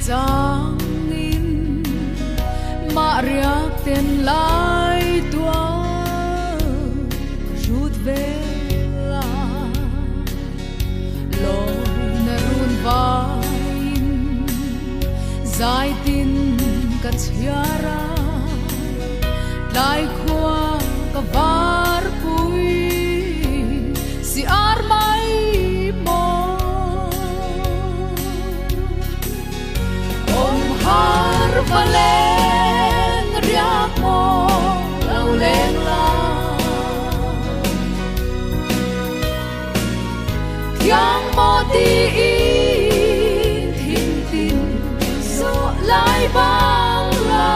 Giang in mà riak tên lại tua rút về là lối na run vain dài tin cả chiara lại khoa cả var pui si ar mai har valen riak mo lau leng la thiang mo ti in thim tin so lai bang la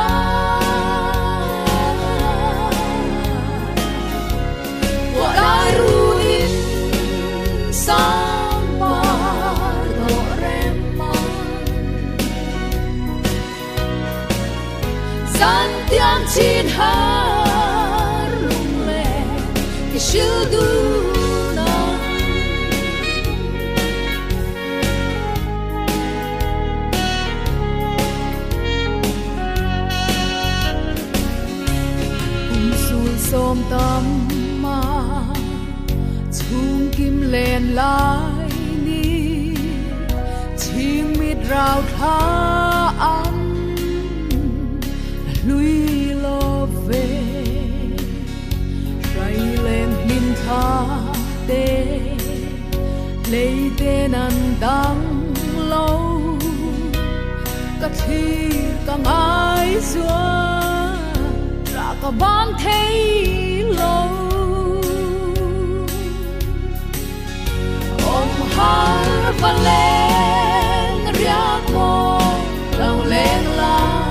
wa lai ru in sang bar do rem san tiang chin har lung le ke shil du na sul som tam ma chung kim len lai ni chim mit rao tha an lui lo về rai lên min tha te lấy tên ăn đắng lâu cả thi cả ai xưa ra cả ban thấy lâu ông har và lên riak mo lâu lên la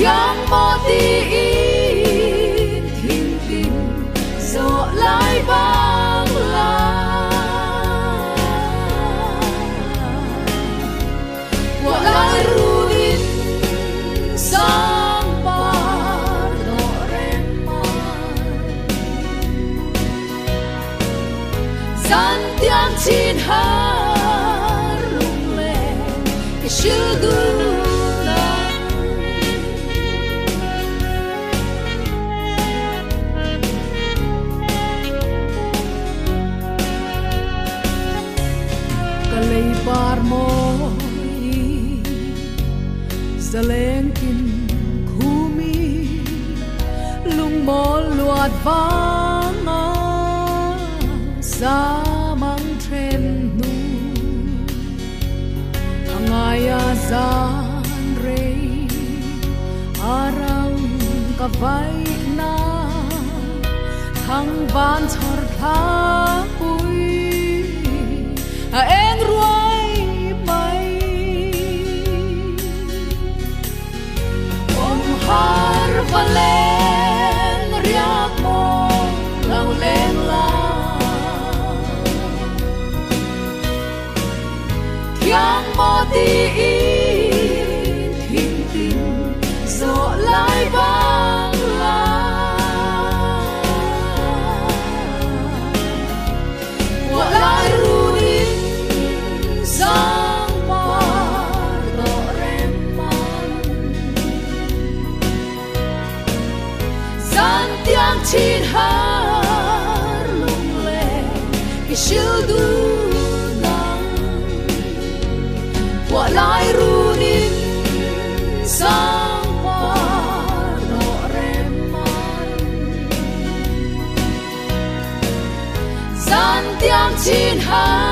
yang mo ti in thim tin zo lai bang la wa lai ru in sang par do rem man san tiang chin har lung le ke shil du par moi zaleng kin khumi lung mo luat vanga sa mang tren nu angaya zan re arang ka vai na thang van chor tha pui a eng ruai mai om har valen riak mo lau leng la thiang mo ti in thim tin zo lai bang la wa lai ru sang par do rem man san tiang chin har lung le ke shil du nang wa lai ru nin sang par do rem man san tiang chin har